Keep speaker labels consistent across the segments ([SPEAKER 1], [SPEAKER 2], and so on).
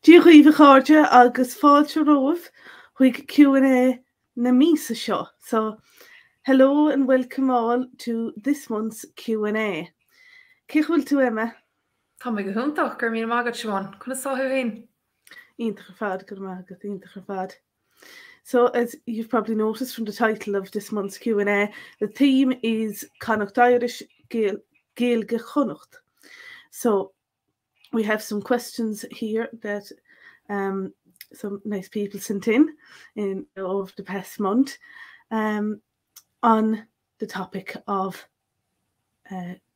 [SPEAKER 1] Díomh cháirde agus fáilte romh chuig Q&A na mísa seo. So, hello and welcome all to this month's Q&A. Cichfuil tú, Emma?
[SPEAKER 2] Tá mé go húntaach gur míle mágad Siobhán, chuna sáthú hain.
[SPEAKER 1] Iontar fad, gur mágad, iontar fad. So, as you've probably noticed from the title of this month's Q&A, the theme is Connacht Irish Gaeilge Chonnacht. So, we have some questions here that some nice people sent in over the past month on the topic of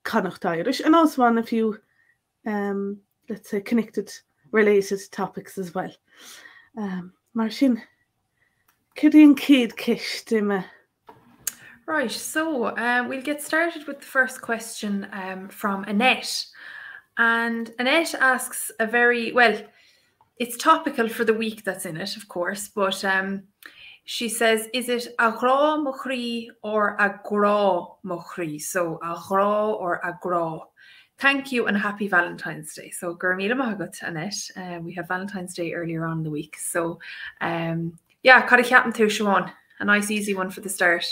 [SPEAKER 1] Connacht Irish, and also on a few, let's say, connected, related topics as well. Martin, Kidin Kid Kish Dima.
[SPEAKER 2] Right, so we'll get started with the first question from Annette. And Annette asks a very, well, it's topical for the week that's in it, of course, but she says, is it a ghrá chroí or a ghrá chroí? So a ghrá or a ghrá. Thank you and happy Valentine's Day. So gur míle mágad, Annette. We have Valentine's Day earlier on in the week. So yeah, cad ceapan tú, Siobhán. A nice easy one for the start.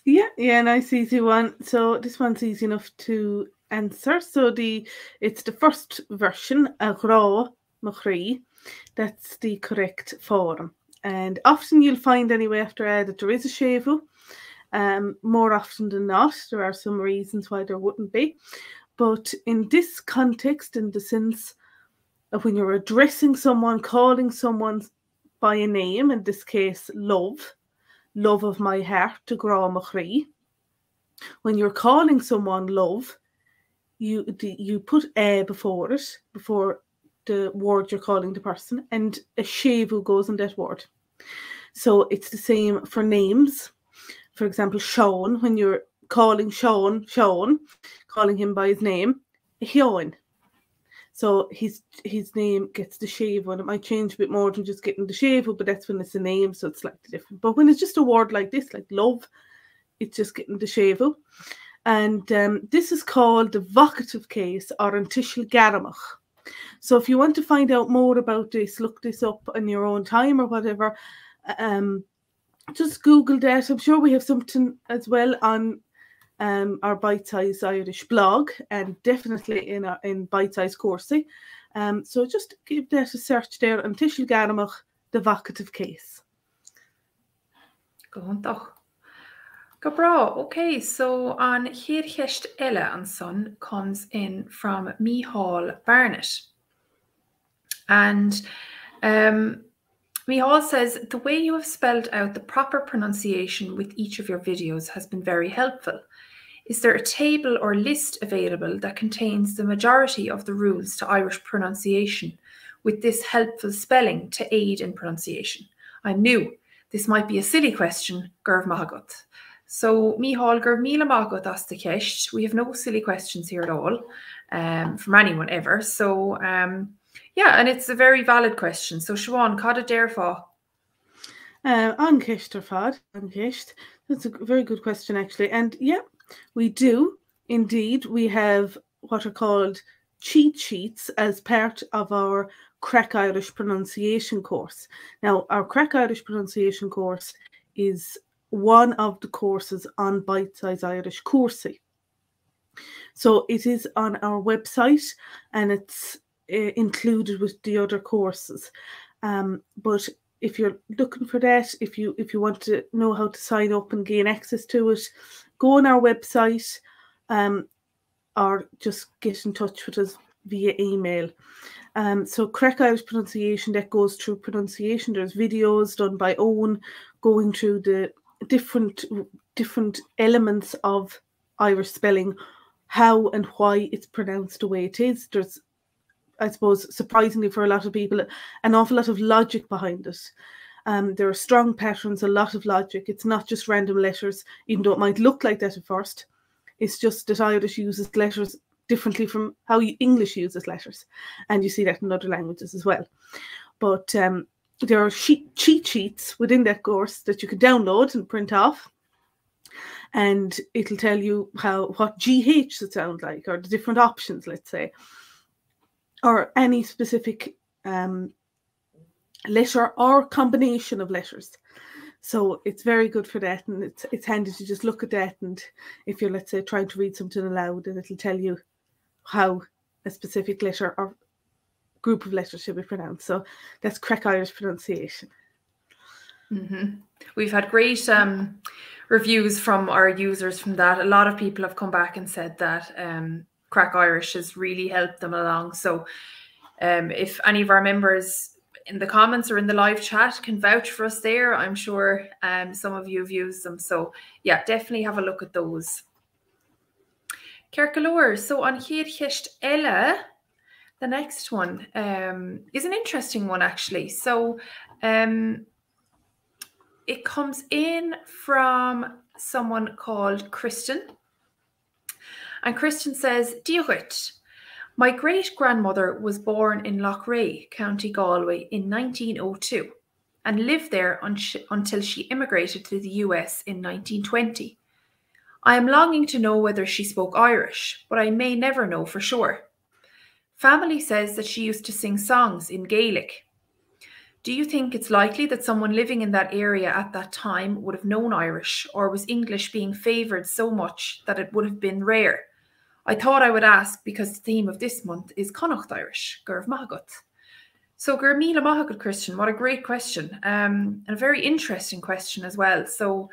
[SPEAKER 1] Yeah, nice easy one. So this one's easy enough to answer. So it's the first version, a ghrá chroí. That's the correct form. And often you'll find anyway after that there is a shevu. More often than not, there are some reasons why there wouldn't be. But in this context, in the sense of when you're addressing someone, calling someone by a name, in this case, love of my heart, to ghrá chroí. When you're calling someone love, you put a before it, before the word you're calling the person, and a shevu goes in that word. So it's the same for names. For example, Sean, when you're calling Sean, calling him by his name, Siobhán. So his name gets the shevu, and it might change a bit more than just getting the shevu, but that's when it's a name, so it's slightly different. But when it's just a word like this, like love, it's just getting the shevu. And this is called the vocative case, or an tishil garamach. So if you want to find out more about this, look this up in your own time or whatever, just Google that. I'm sure we have something as well on our Bitesize Irish blog, and definitely in Bitesize Coursey. So just give that a search there on tishil garamach, the vocative case.
[SPEAKER 2] Go on, doch. Go bra. Okay, so on Gaeilge Ella and Son comes in from Micheál Barnett. And Micheál says, the way you have spelled out the proper pronunciation with each of your videos has been very helpful. Is there a table or list available that contains the majority of the rules to Irish pronunciation with this helpful spelling to aid in pronunciation? I'm new. This might be a silly question, gur mágad. So, Micheál, gur míle mágad as the ceist. We have no silly questions here at all from anyone ever. So, yeah, and it's a very valid question. So, Siobhán, cad a déir fá?
[SPEAKER 1] An ceist ar fad, an ceist. That's a very good question, actually. And yeah, we do. Indeed, we have what are called cheat sheets as part of our Crack Irish pronunciation course. Now, our Crack Irish pronunciation course is one of the courses on Bitesize Irish Coursey. So it is on our website, and it's included with the other courses. But if you're looking for that, if you want to know how to sign up and gain access to it, go on our website, or just get in touch with us via email. So Crack Irish pronunciation, that goes through pronunciation. There's videos done by Owen going through the different elements of Irish spelling, how and why it's pronounced the way it is. There's, I suppose, surprisingly for a lot of people, an awful lot of logic behind it. There are strong patterns, a lot of logic. It's not just random letters, even though it might look like that at first. It's just that Irish uses letters differently from how English uses letters. And you see that in other languages as well. But there are cheat sheets within that course that you can download and print off. And it'll tell you what GH should sound like, or the different options, let's say, or any specific letter or combination of letters. So it's very good for that, and it's handy to just look at that, and if you're, let's say, trying to read something aloud, and it'll tell you how a specific letter or group of letters should be pronounced. So that's correct Irish pronunciation.
[SPEAKER 2] We've had great reviews from our users from that. A lot of people have come back and said that Crack Irish has really helped them along. So if any of our members in the comments or in the live chat can vouch for us there, I'm sure some of you have used them. So yeah, definitely have a look at those. Kerkalor, so on Gaeilge Ella, the next one is an interesting one actually. So it comes in from someone called Kristen. And Kristen says, dialect. My great-grandmother was born in Loughrea, County Galway in 1902 and lived there until she immigrated to the US in 1920. I am longing to know whether she spoke Irish, but I may never know for sure. Family says that she used to sing songs in Gaelic. Do you think it's likely that someone living in that area at that time would have known Irish, or was English being favoured so much that it would have been rare? I thought I would ask because the theme of this month is Connacht Irish, gurv mahagut. So gur míle mahagut, Christian, what a great question. And a very interesting question as well. So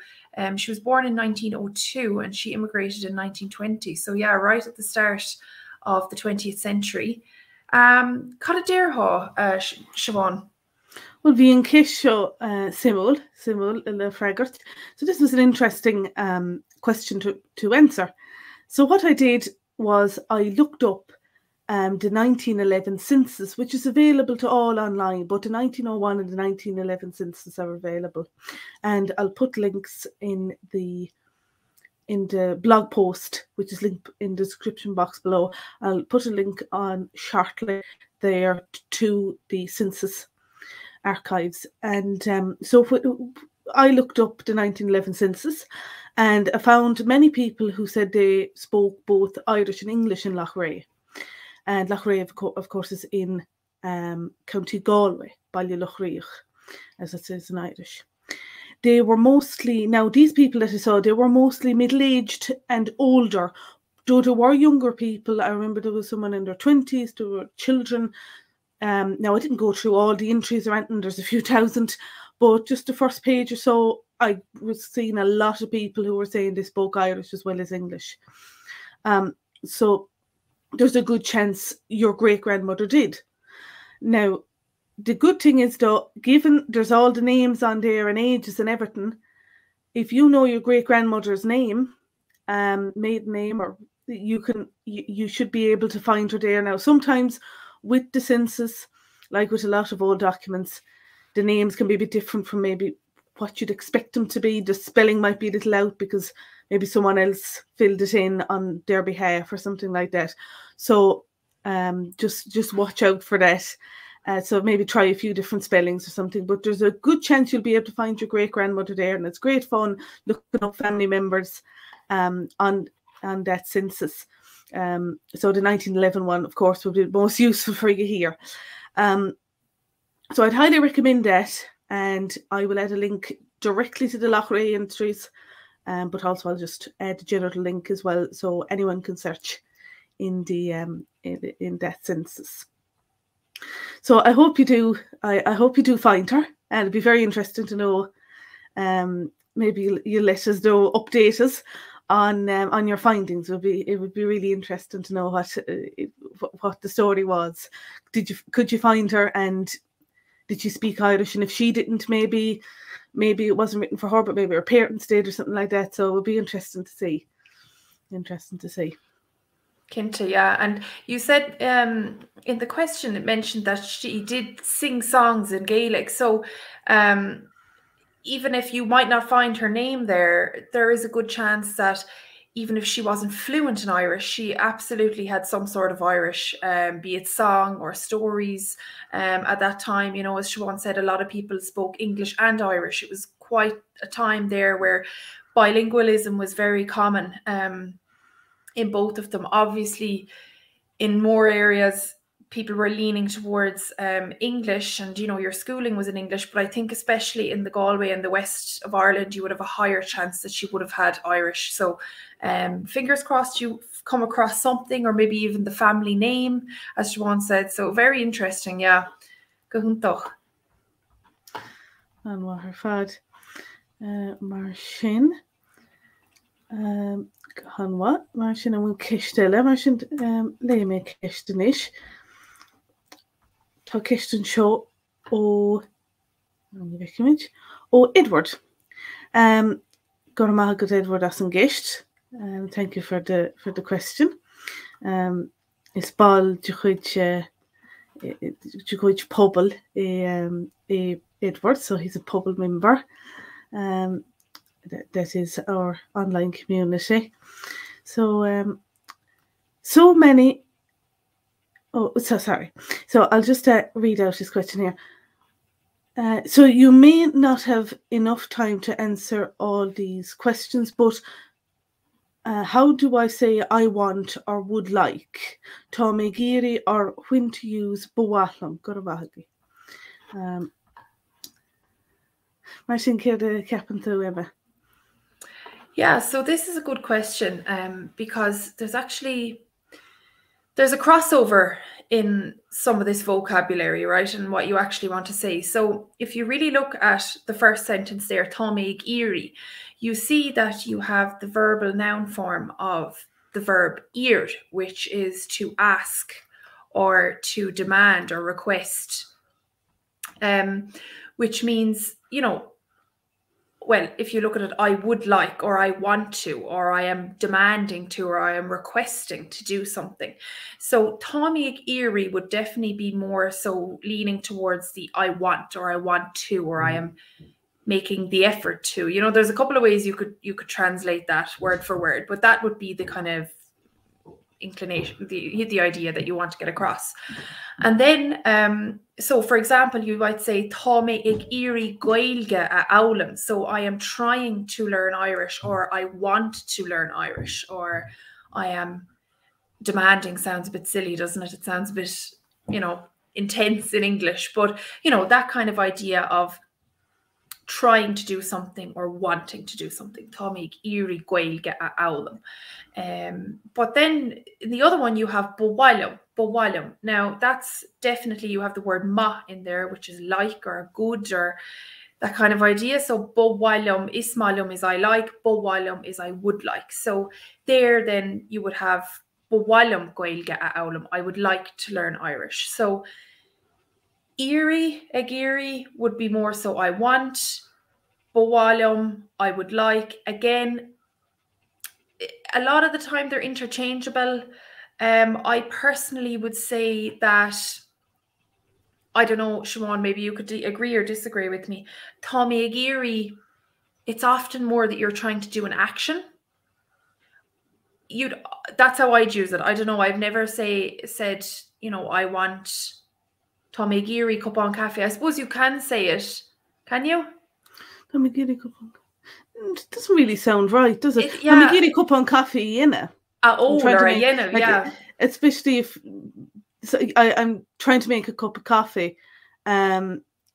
[SPEAKER 2] she was born in 1902 and she immigrated in 1920. So yeah, right at the start of the 20th century. Cad dearha, Siobhán?
[SPEAKER 1] Well, bhí an cise seo simul le freigart. So this was an interesting question to answer. So what I did was I looked up the 1911 census, which is available to all online, but the 1901 and the 1911 census are available. And I'll put links in the blog post, which is linked in the description box below. I'll put a link on shortly there to the census archives. And so I looked up the 1911 census, and I found many people who said they spoke both Irish and English in Loughrea. And Loughrea, of course, is in County Galway, Baile Loughrea, as it says in Irish. They were mostly, now these people that I saw, they were mostly middle-aged and older. Though there were younger people, I remember there was someone in their 20s, there were children. Now, I didn't go through all the entries or anything, there's a few thousand, but just the first page or so, I was seeing a lot of people who were saying they spoke Irish as well as English. So there's a good chance your great-grandmother did. Now, the good thing is, though, given there's all the names on there and ages and everything, if you know your great-grandmother's name, maiden name, or you should be able to find her there. Now, sometimes with the census, like with a lot of old documents, the names can be a bit different from maybe what you'd expect them to be. The spelling might be a little out because maybe someone else filled it in on their behalf or something like that. So just watch out for that. So maybe try a few different spellings or something, but there's a good chance you'll be able to find your great-grandmother there, and it's great fun looking up family members on that census. So the 1911 one, of course, would be the most useful for you here. So I'd highly recommend that, and I will add a link directly to the Loughrea entries, but also I'll just add a general link as well, so anyone can search in the in that census. So I hope you do. I hope you do find her, and it'd be very interesting to know. Maybe you'll let us know, update us on your findings. It would be really interesting to know what the story was. Could you find her, and did she speak Irish? And if she didn't, maybe it wasn't written for her, but maybe her parents did or something like that. So it would be interesting to see.
[SPEAKER 2] Kinta, yeah. And you said in the question it mentioned that she did sing songs in Gaelic. So even if you might not find her name there is a good chance that even if she wasn't fluent in Irish, she absolutely had some sort of Irish, be it song or stories. At that time, you know, as Siobhán said, a lot of people spoke English and Irish. It was quite a time there where bilingualism was very common in both of them. Obviously, in more areas, people were leaning towards English, and your schooling was in English, but I think especially in the Galway and the west of Ireland you would have a higher chance that you would have had Irish. So fingers crossed you've come across something, or maybe even the family name, as Siobhán said. So very interesting. Yeah. Gahuntach.
[SPEAKER 1] An war fad mar sin hanwa mar sin an kistelle mar sin le me kistenis Tá kistan seo ó Edward. Go ma good Edward as an gist. Thank you for the question. Is ball chuid pobl Edward, so he's a pobl member. That is our online community. So so many. Oh, so sorry. So I'll just read out his question here. So you may not have enough time to answer all these questions, but how do I say I want or would like? Tá mé géirí or when to use bhuailm gurvahagi. Martin Kirde Capento Emma.
[SPEAKER 2] Yeah, so this is a good question because there's a crossover in some of this vocabulary, right, and what you actually want to say. So if you really look at the first sentence there, tá mé géirí, you see that you have the verbal noun form of the verb iarraidh, which is to ask or to demand or request, which means, well, if you look at it, I would like, or I want to, or I am demanding to, or I am requesting to do something. So tá mé géirí would definitely be more so leaning towards the I want, or I want to, or I am making the effort to. There's a couple of ways you could translate that word for word, but that would be the kind of inclination, the idea that you want to get across. And then so for example, you might say tá mé ag éirí Gaeilge a Amhlainn, so I am trying to learn Irish, or I want to learn Irish, or I am demanding. Sounds a bit silly, doesn't it? It sounds a bit intense in English, but that kind of idea of trying to do something or wanting to do something. Tá mé ag éirí Gaeilge a Amhlainn. But then in the other one you have bhuailm. Now that's definitely, you have the word ma in there, which is like or good or that kind of idea. So bhuailm, ismalum is I like, bhuailm is I would like. So there then you would have bhuailm Gaeilge a Amhlainn, I would like to learn Irish. So éirí ag éirí would be more so I want, bhuailm I would like. Again, a lot of the time they're interchangeable. I personally would say that, I don't know, Siobhán, maybe you could agree or disagree with me. Tá mé ag éirí, it's often more that you're trying to do an action. That's how I'd use it. I don't know. I've never said, I want tá mé ag éirí cup on cafe. I suppose you can say it. Can you?
[SPEAKER 1] Tá mé géirí cup on. It doesn't really sound right, does it?
[SPEAKER 2] Yeah.
[SPEAKER 1] Tá mé géirí cup on cafe,
[SPEAKER 2] Yeah.
[SPEAKER 1] Especially if I'm trying to make a cup of coffee.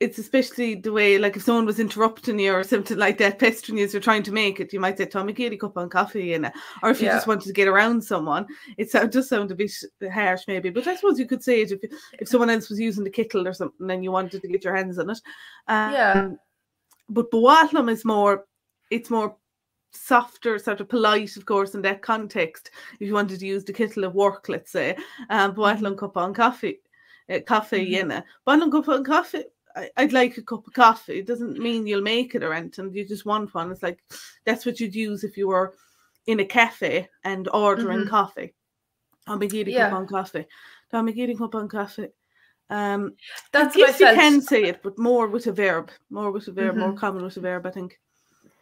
[SPEAKER 1] It's especially the way, like, if someone was interrupting you or something like that, pestering you as you're trying to make it, you might say, tá mé géirí cup on coffee, or if you just wanted to get around someone, it does sound a bit harsh maybe, but I suppose you could say it if someone else was using the kettle or something and you wanted to get your hands on it. But bhuailm is more, it's more softer, sort of polite, of course, in that context. If you wanted to use the kettle at work, let's say, bhuailm cup on coffee, bhuailm cup on coffee. I'd like a cup of coffee. It doesn't mean you'll make it or anything. You just want one. It's like, that's what you'd use if you were in a cafe and ordering coffee. Tá mé géirí cup on coffee. Tá mé géirí cup on coffee.
[SPEAKER 2] That's
[SPEAKER 1] I guess you can say it, but more with a verb. More common with a verb, I think.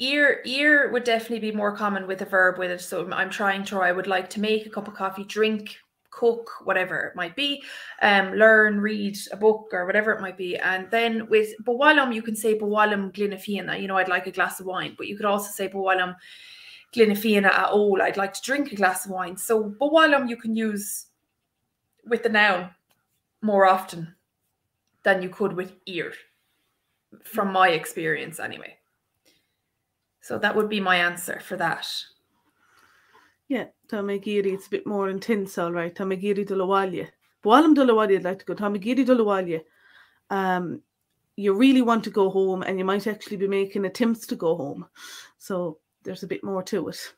[SPEAKER 2] Ear would definitely be more common with a verb with it. So I'm trying to, or I would like to make a cup of coffee, drink, cook, whatever it might be, learn, read a book or whatever it might be. And then with bhuailm, you can say bhuailm glina fianna, I'd like a glass of wine, but you could also say bhuailm glina fianna a ól, I'd like to drink a glass of wine. So bhuailm you can use with the noun. more often than you could with ear, from my experience anyway. So that would be my answer for that.
[SPEAKER 1] Yeah, tá mé géirí, it's a bit more intense, all right. Tá mé géirí do lawalye. Bwalam do lawalye, I'd like to go. Tá mé géirí do lawalye. You really want to go home, and you might actually be making attempts to go home. So there's a bit more to it,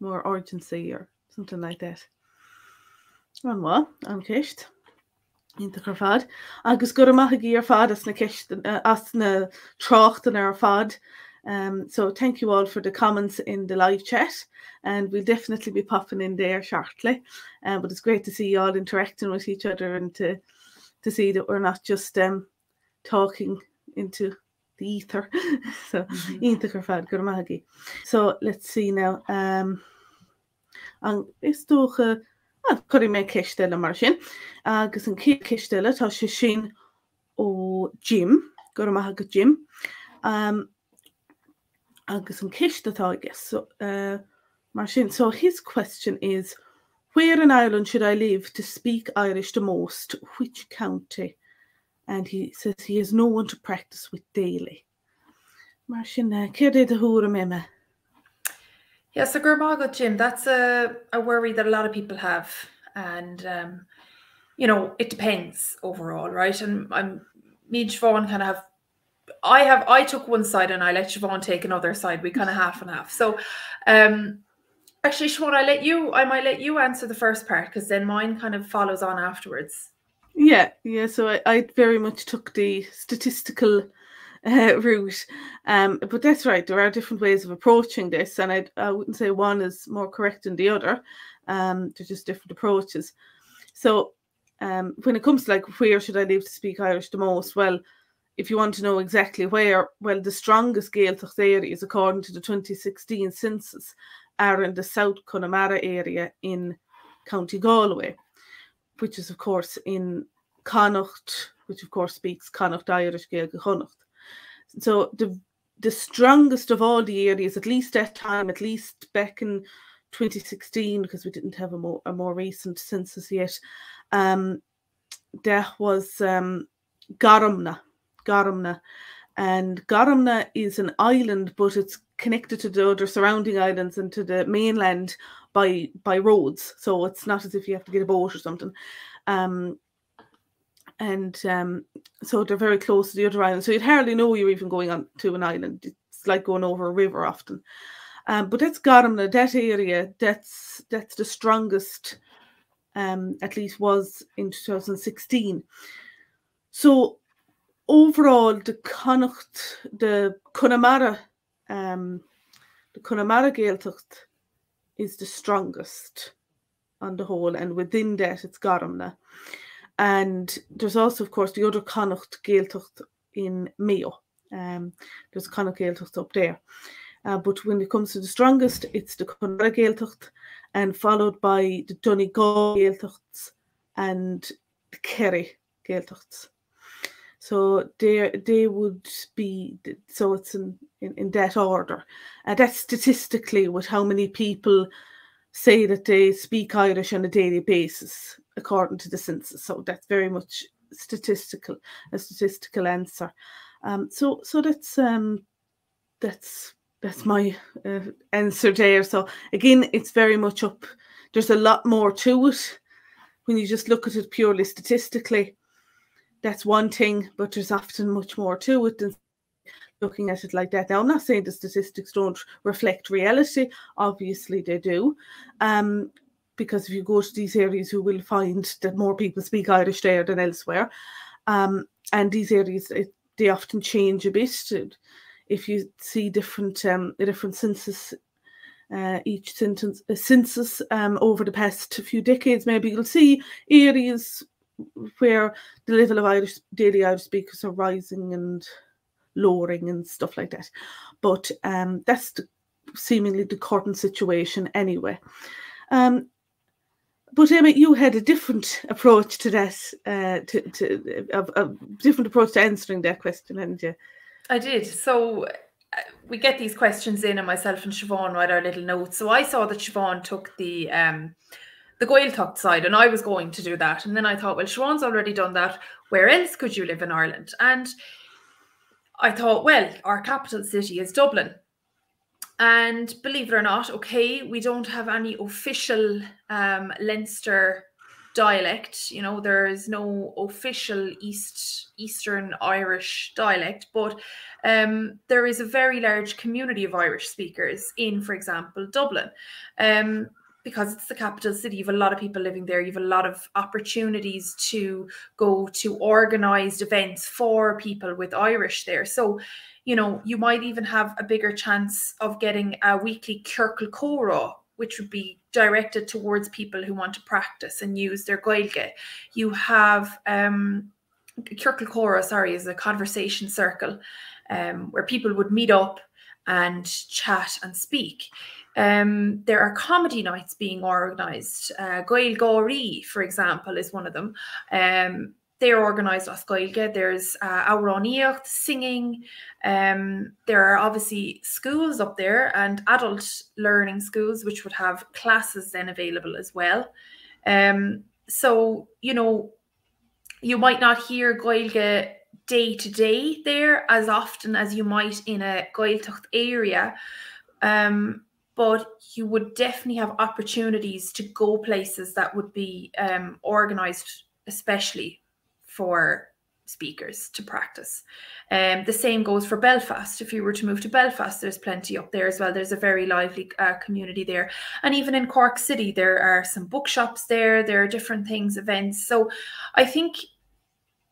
[SPEAKER 1] more urgency or something like that. An wa, an ceist. Ínta gur fad. Agus gur amach ar fad as na trocht and ar fad. So thank you all for the comments in the live chat, and we'll definitely be popping in there shortly. But it's great to see you all interacting with each other, and to see that we're not just talking into the ether. So ínta gur fad gur amach. So let's see now. Is toch chuir mé ceistile mar sin, agus an cé ceistile tá sé sin ó Jim, gur amach go Jim. Agus an ceistetá, I guess. So, mar sin. So his question is, where in Ireland should I live to speak Irish the most? Which county? And he says he has no one to practice with daily. Mar sin, céir é de húra meme?
[SPEAKER 2] Yeah, so Gurmago, Jim, that's a worry that a lot of people have. And, it depends overall, right? And me and Siobhán kind of have, I took one side and I let Siobhán take another side. We kind of half and half. So, actually, Siobhán, I might let you answer the first part, because then mine kind of follows on afterwards.
[SPEAKER 1] Yeah. So I very much took the statistical route, but that's right. There are different ways of approaching this, and I wouldn't say one is more correct than the other. They're just different approaches. So, when it comes to where should I live to speak Irish the most? Well, if you want to know exactly where, well, the strongest Gaeltacht areas, according to the 2016 census, are in the South Connemara area in County Galway, which is of course in Connacht, which of course speaks Connacht Irish, Gaeilge Chonnacht. So the strongest of all the areas, at least that time, at least back in 2016, because we didn't have a more recent census yet, that was Gaeilge. And Gaeilge is an island, but it's connected to the other surrounding islands and to the mainland by roads. So it's not as if you have to get a boat or something. So they're very close to the other island. So you'd hardly know you're even going on to an island. It's like going over a river often. But that's Gaeilge, that area, that's the strongest, at least was in 2016. So overall, the Connacht, the Connemara Gaeltacht is the strongest on the whole, and within that it's Gaeilge. And there's also, of course, the other Connacht Gaeltacht in Mayo. There's Connacht Gaeltacht up there. But when it comes to the strongest, it's the Connemara Gaeltacht, and followed by the Donegal Gaeltachts and the Kerry Gaeltachts. So they would be, so it's in that order. That's statistically with how many people say that they speak Irish on a daily basis, according to the census. So that's very much a statistical answer. So that's my answer there. So again, it's very much up. There's a lot more to it when you just look at it purely statistically. That's one thing, but there's often much more to it than looking at it like that. Now, I'm not saying the statistics don't reflect reality. Obviously, they do. Because if you go to these areas, you will find that more people speak Irish there than elsewhere. And these areas, they often change a bit. If you see different census, each census over the past few decades, maybe you'll see areas where the level of daily Irish speakers are rising and lowering and stuff like that. But that's seemingly the current situation anyway. But Emma, you had a different approach to that, a different approach to answering that question, hadn't you?
[SPEAKER 2] I did. So we get these questions in, and myself and Siobhán write our little notes. So I saw that Siobhán took the the Gaeltacht side, and I was going to do that. And then I thought, well, Siobhán's already done that. Where else could you live in Ireland? And I thought, well, our capital city is Dublin. And believe it or not, okay, we don't have any official Leinster dialect. You know, there is no official Eastern Irish dialect, but there is a very large community of Irish speakers in, for example, Dublin. Because it's the capital city, you have a lot of people living there. You have a lot of opportunities to go to organised events for people with Irish there. So, you know, you might even have a bigger chance of getting a weekly Cearcail Chomhacht, which would be directed towards people who want to practice and use their Gaeilge. You have Cearcail Chomhacht, sorry, is a conversation circle where people would meet up and chat and speak. There are comedy nights being organised. Gaeilge chroí, for example, is one of them. They're organised off Gaeilge. There's iarraidh, singing. There are obviously schools up there and adult learning schools, which would have classes then available as well. So, you know, you might not hear Gaeilge day to day there as often as you might in a Gaeltacht area. But you would definitely have opportunities to go places that would be organised especially for speakers to practice. The same goes for Belfast. If you were to move to Belfast, there's plenty up there as well. There's a very lively community there. And even in Cork City, there are some bookshops there. There are different things, events. So I think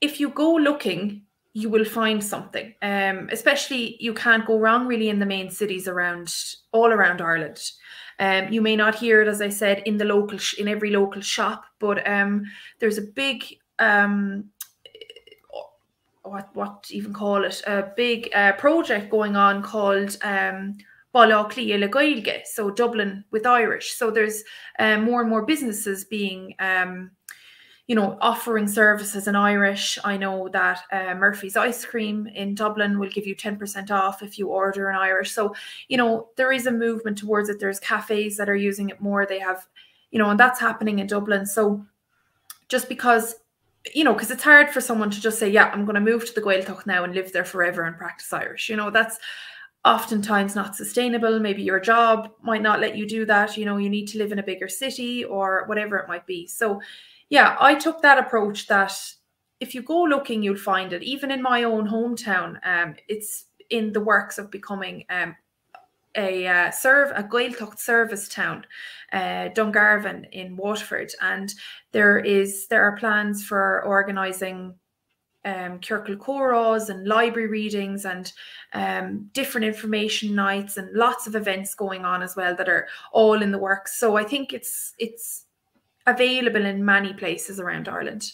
[SPEAKER 2] if you go looking, you will find something. Especially, you can't go wrong really in the main cities all around Ireland. You may not hear it, as I said, in the in every local shop, but there's a big what to even call it, a big project going on called Dialects Gaeilge, so Dublin with Irish. So there's more and more businesses being you know, offering services in Irish. I know that Murphy's Ice Cream in Dublin will give you 10% off if you order in Irish. So, you know, there is a movement towards it. There's cafes that are using it more. They have, you know, and that's happening in Dublin. So just because, you know, because it's hard for someone to just say, yeah, I'm going to move to the Gaeltacht now and live there forever and practice Irish. You know, that's oftentimes not sustainable. Maybe your job might not let you do that. You know, you need to live in a bigger city or whatever it might be. So, yeah, I took that approach that if you go looking, you'll find it. Even in my own hometown, it's in the works of becoming a Gaeltacht service town, Dungarvan in Waterford, and there are plans for organising Cearcail Chomhacht and library readings and different information nights and lots of events going on as well that are all in the works. So I think it's available in many places around Ireland.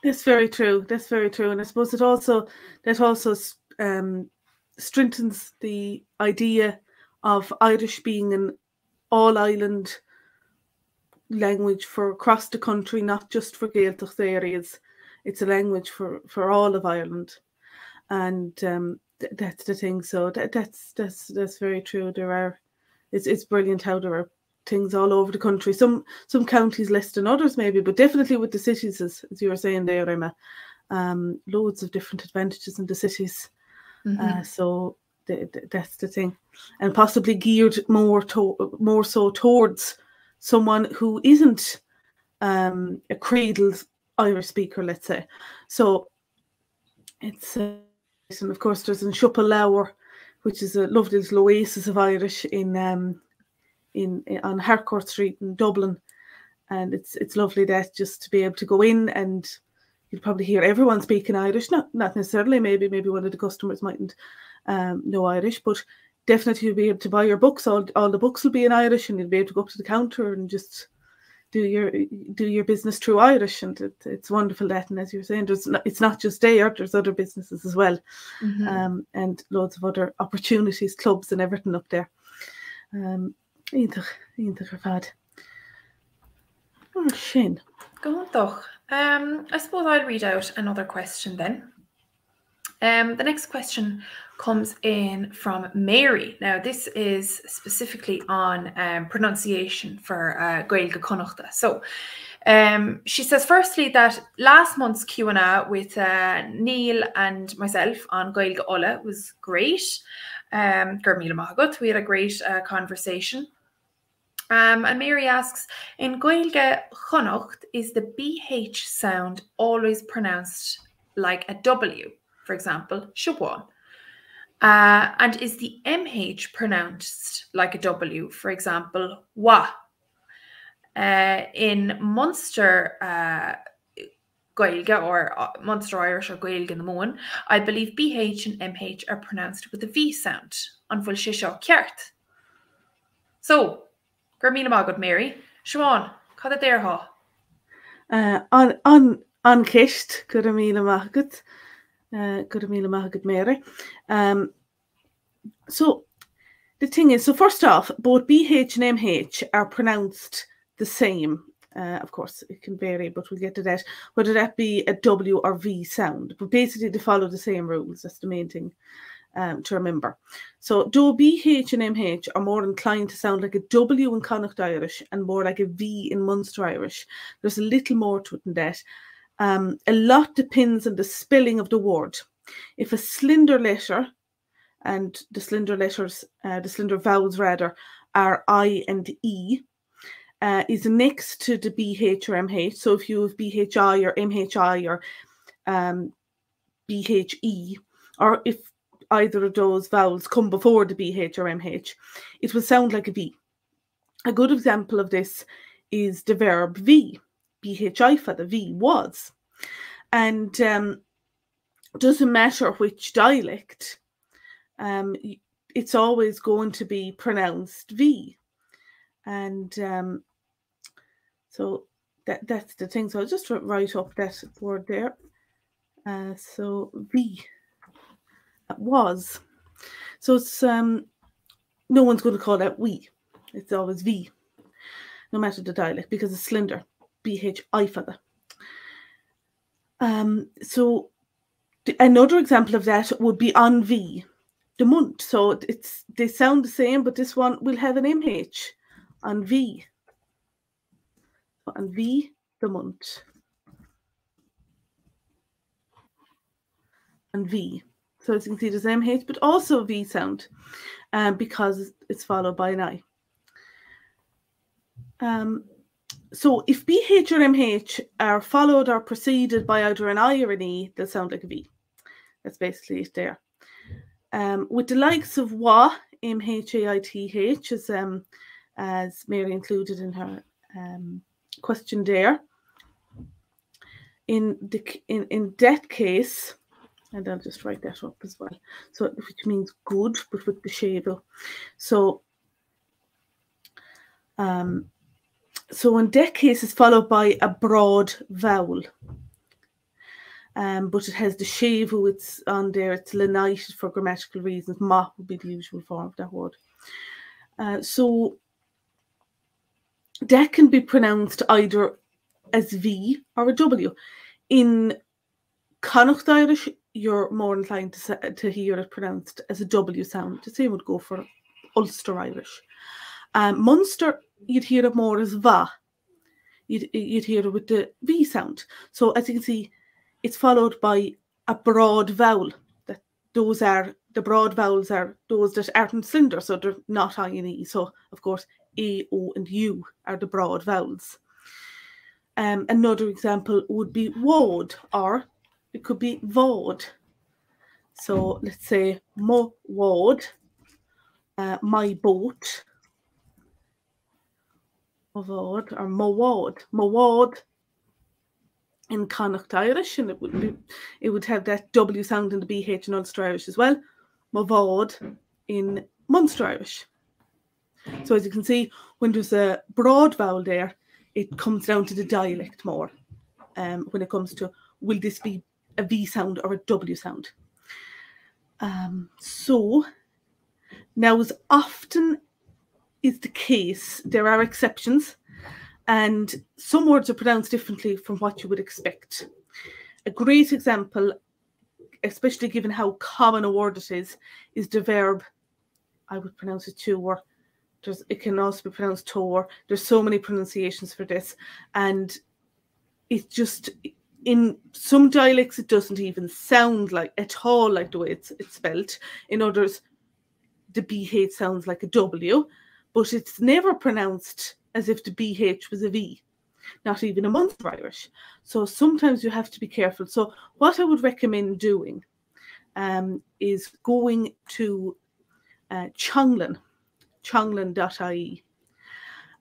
[SPEAKER 1] That's very true. That's very true, and I suppose that also strengthens the idea of Irish being an all-island language for across the country, not just for Gaeltacht areas. It's a language for all of Ireland, and that's the thing. So that's very true. It's brilliant how there are things all over the country. Some counties less than others maybe, but definitely with the cities, as you were saying there, Emma, loads of different advantages in the cities. So that's the thing, and possibly geared more so towards someone who isn't a cradled Irish speaker, let's say. So it's and of course there's in Siobhán, which is a lovely little oasis of Irish on Harcourt Street in Dublin, and it's lovely that just to be able to go in and you'll probably hear everyone speaking Irish, not necessarily, maybe one of the customers mightn't know Irish, but definitely you'll be able to buy your books. All the books will be in Irish, and you'll be able to go up to the counter and just do your business through Irish, and it's wonderful that. And as you're saying, it's not just there, there's other businesses as well, and loads of other opportunities, clubs and everything up there. Íntacha fad. Sin.
[SPEAKER 2] Go on, doch. I suppose I'll read out another question then. The next question comes in from Mary. Now, this is specifically on pronunciation for Gaeilge Chonnacht. So, she says, firstly, that last month's Q&A with Neil and myself on Gaeilge Ulla was great. Gur míle maith agat. We had a great conversation. And Mary asks, in Gaeilge Chonnacht, is the BH sound always pronounced like a W? For example, Siobhán. And is the MH pronounced like a W? For example, wa. In Munster Gaeilge, or Munster Irish, or Gaeilge in the Moan, I believe BH and MH are pronounced with a V sound. An bhfuil sé seo ceart. So, gur míle maith agat, Mary. Siobhán, cad a déir há?
[SPEAKER 1] An ceist, gur míle maith agat. Gur míle maith agat, Mary. So the thing is, so first off, both BH and MH are pronounced the same. Of course, it can vary, but we'll get to that. Whether that be a W or V sound, but basically they follow the same rules. That's the main thing to remember. So though BH and MH are more inclined to sound like a W in Connacht Irish and more like a V in Munster Irish, there's a little more to it than that. A lot depends on the spelling of the word. If a slender letter, and the slender letters, the slender vowels rather, are I and E, is next to the BH or MH. So if you have BHI or MHI or BHE, or if either of those vowels come before the BH or MH, it will sound like a V. A good example of this is the verb V. BHI for the V, was. And doesn't matter which dialect, it's always going to be pronounced V. And so that's the thing. So I'll just write up that word there. So V, was. So it's no one's going to call that we. It's always V, no matter the dialect, because it's slender. BHI for the. So another example of that would be on V, the month. So they sound the same, but this one will have an MH on V. On V, the month. And V. So as you can see, there's MH, but also V sound, because it's followed by an I. So if BH or MH are followed or preceded by either an I or an E, they'll sound like a V. That's basically it there. With the likes of wa, MHAITH, as Mary included in her question there. In that case, and I'll just write that up as well. So which means good, but with the shavel. So so in that case, it's followed by a broad vowel. But it has the shavel, it's on there, it's lenited for grammatical reasons. Ma would be the usual form of that word. So that can be pronounced either as V or a W. In Connacht Irish, you're more inclined to hear it pronounced as a W sound. The same would go for Ulster Irish. Munster, you'd hear it more as Va. You'd hear it with the V sound. So as you can see, it's followed by a broad vowel. The broad vowels are those that aren't slender, so they're not I and E. So of course, A, O, and U are the broad vowels. Another example would be wod, or it could be vod. So let's say mo wod, my boat, vod, or mo wod in Connacht Irish, and it would have that W sound in the BH in Ulster Irish as well. Mo wod in Munster Irish. So as you can see, when there's a broad vowel there, it comes down to the dialect more. When it comes to, will this be a V sound or a W sound? So now, as often is the case, there are exceptions, and some words are pronounced differently from what you would expect. A great example especially given how common a word it is the verb. I would pronounce it tuor. It can also be pronounced tor. There's so many pronunciations for this, and it just, in some dialects, it doesn't even sound like at all like the way it's spelt. In others, the BH sounds like a W, but it's never pronounced as if the BH was a V, not even a Munster Irish. So sometimes you have to be careful. So what I would recommend doing is going to chonglan.ie,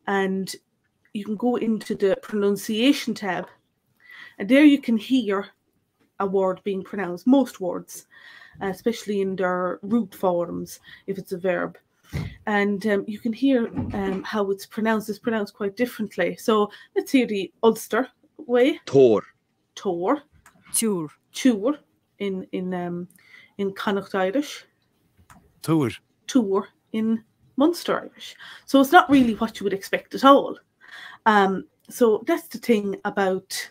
[SPEAKER 1] and you can go into the pronunciation tab, and there you can hear a word being pronounced, most words, especially in their root forms if it's a verb. And you can hear how it's pronounced. It's pronounced quite differently. So let's hear the Ulster way.
[SPEAKER 3] Tor.
[SPEAKER 1] Tor.
[SPEAKER 4] Tuur.
[SPEAKER 1] Tuur in Connacht Irish.
[SPEAKER 4] Tuur.
[SPEAKER 1] Tuur in Munster Irish. So it's not really what you would expect at all. So that's the thing about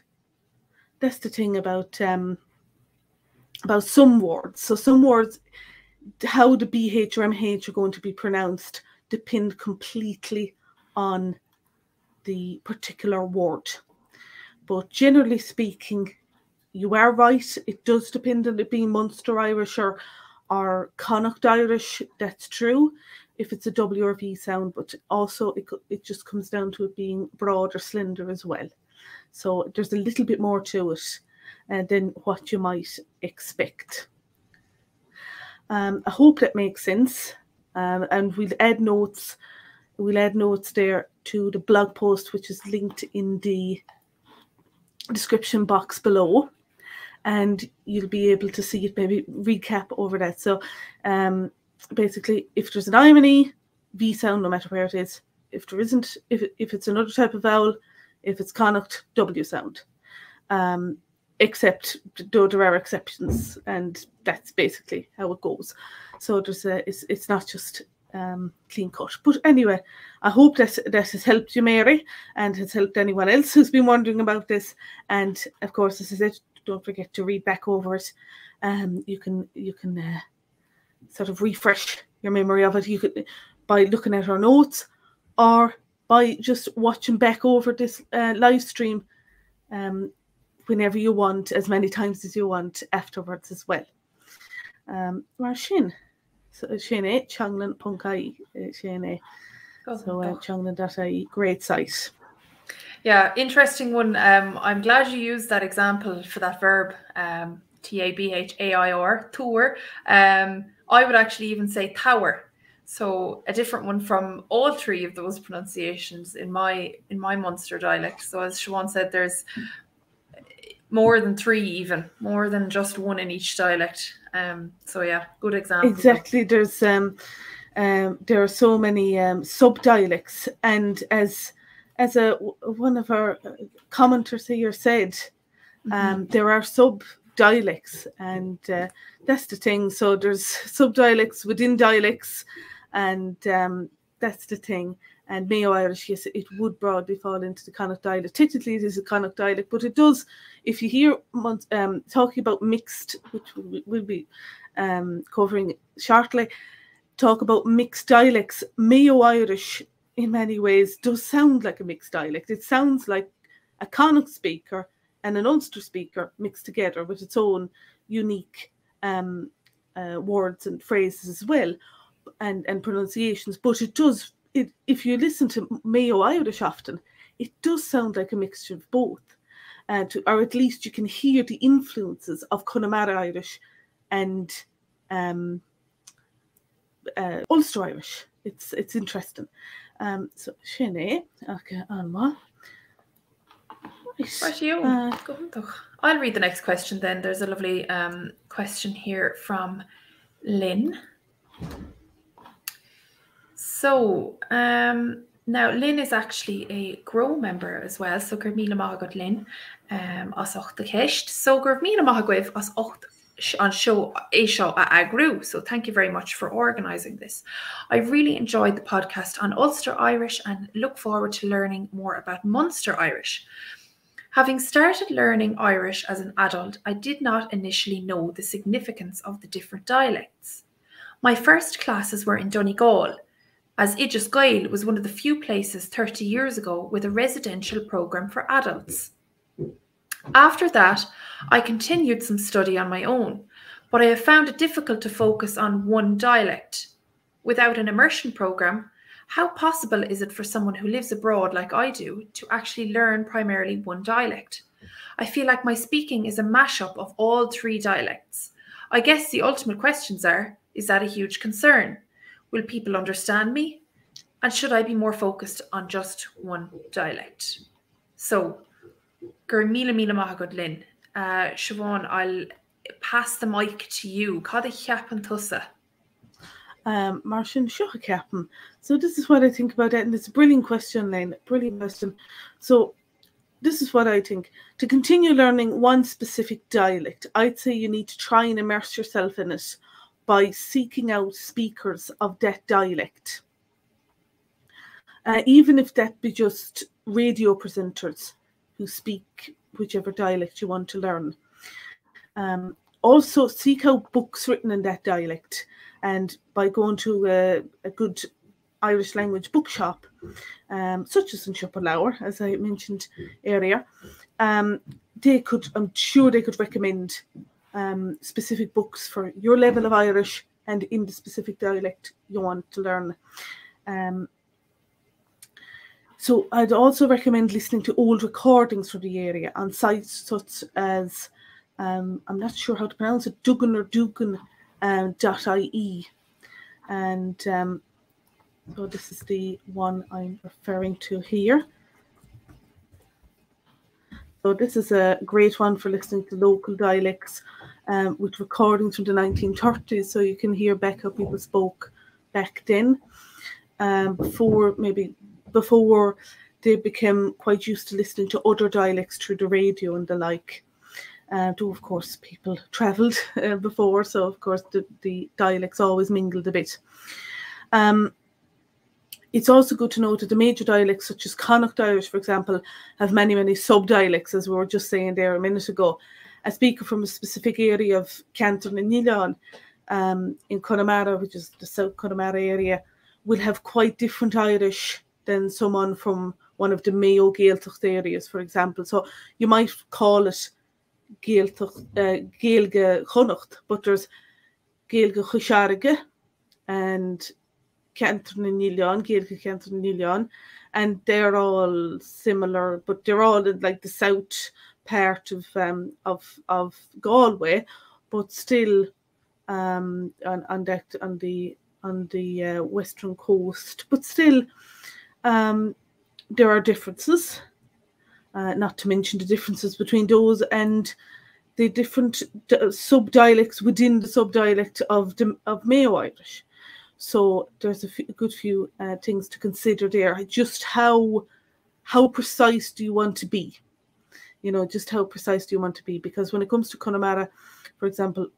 [SPEAKER 1] some words. So some words, how the BH or MH are going to be pronounced depend completely on the particular word. But generally speaking, you are right. It does depend on it being Munster Irish or Connacht Irish. That's true, if it's a W or V sound, but also it just comes down to it being broad or slender as well. So there's a little bit more to it than what you might expect. I hope that makes sense. And we'll add notes. We'll add notes there to the blog post, which is linked in the description box below. And you'll be able to see it, maybe recap over that. So basically, if there's an I and an E, V sound, no matter where it is. If there isn't, if it's another type of vowel, if it's Connacht, W sound. Except though there are exceptions, and that's basically how it goes. So it's not just clean cut. But anyway, I hope that has helped you, Mary, and has helped anyone else who's been wondering about this. And of course, as I said, don't forget to read back over it. You can sort of refresh your memory of it. You could by looking at our notes, or by just watching back over this live stream whenever you want, as many times as you want afterwards as well. Mar sin. So Shane, chonglan.ie, Shane. So chonglan.ie, great site.
[SPEAKER 2] Yeah, interesting one. I'm glad you used that example for that verb, TABHAIR, tour. I would actually even say tower. So a different one from all three of those pronunciations in my Munster dialect. So as Siobhán said, there's more than three, even more than just one in each dialect. So yeah, good example.
[SPEAKER 1] Exactly. There's there are so many sub-dialects, and as one of our commenters here said, there are sub-dialects, and that's the thing. So there's sub-dialects within dialects, and that's the thing. And Mayo Irish, yes, it would broadly fall into the Connacht dialect. Technically, it is a Connacht dialect, but it does, if you hear talking about mixed, which we'll be covering shortly, talk about mixed dialects, Mayo Irish, in many ways, does sound like a mixed dialect. It sounds like a Connacht speaker and an Ulster speaker mixed together with its own unique words and phrases as well, and pronunciations. But it does, if you listen to Mayo Irish often, it does sound like a mixture of both, or at least you can hear the influences of Connemara Irish and Ulster Irish. It's interesting. So Shane, okay, Alma.
[SPEAKER 2] Right, you. I'll read the next question then. There's a lovely question here from Lynn. So now Lynn is actually a ghrá member as well. So gur míle maith agat Lynn as ocht the ceist. So gur míle maith agah as ocht on show a agrú. So thank you very much for organising this. I really enjoyed the podcast on Ulster Irish and look forward to learning more about Munster Irish. Having started learning Irish as an adult, I did not initially know the significance of the different dialects. My first classes were in Donegal, as Iarraidh Gaeilge was one of the few places 30 years ago with a residential programme for adults. After that, I continued some study on my own, but I have found it difficult to focus on one dialect. Without an immersion programme, how possible is it for someone who lives abroad like I do to actually learn primarily one dialect? I feel like my speaking is a mashup of all three dialects. I guess the ultimate questions are, is that a huge concern? Will people understand me? And should I be more focused on just one dialect? So, gur míle maith agad Lynn. Siobhán, I'll pass the mic to you. Cad a cheapan tusa?
[SPEAKER 1] Mar sin seo a ceapan. So this is what I think about it, and it's a brilliant question, Lynn. Brilliant question. So this is what I think. To continue learning one specific dialect, I'd say you need to try and immerse yourself in it by seeking out speakers of that dialect. Even if that be just radio presenters who speak whichever dialect you want to learn. Also seek out books written in that dialect, and by going to a good Irish language bookshop, such as in Siobhán, as I mentioned earlier, I'm sure they could recommend specific books for your level of Irish and in the specific dialect you want to learn. So I'd also recommend listening to old recordings from the area on sites such as, I'm not sure how to pronounce it, Dugan or Dugan .ie. And so this is the one I'm referring to here. So this is a great one for listening to local dialects with recordings from the 1930s, so you can hear back how people spoke back then, before they became quite used to listening to other dialects through the radio and the like. Though of course people travelled before, so of course the dialects always mingled a bit. It's also good to note that the major dialects such as Connacht Irish, for example, have many sub-dialects, as we were just saying there a minute ago. A speaker from a specific area of Canton and Liom in Connemara, which is the South Connemara area, will have quite different Irish than someone from one of the Mayo Gaeltacht areas, for example. So you might call it Gaeilge Chonnacht, but there's Gaeilge Chonnacht and Canton and Liom, Gaeilge Canton and Liom, and they're all similar, but they're all in like the south part of Galway, but still on the western coast, but still there are differences, not to mention the differences between those and the different sub-dialects within the sub-dialect of Mayo Irish. So there's a good few things to consider there. Just how precise do you want to be? You know, just how precise do you want to be? Because when it comes to Connemara, for example,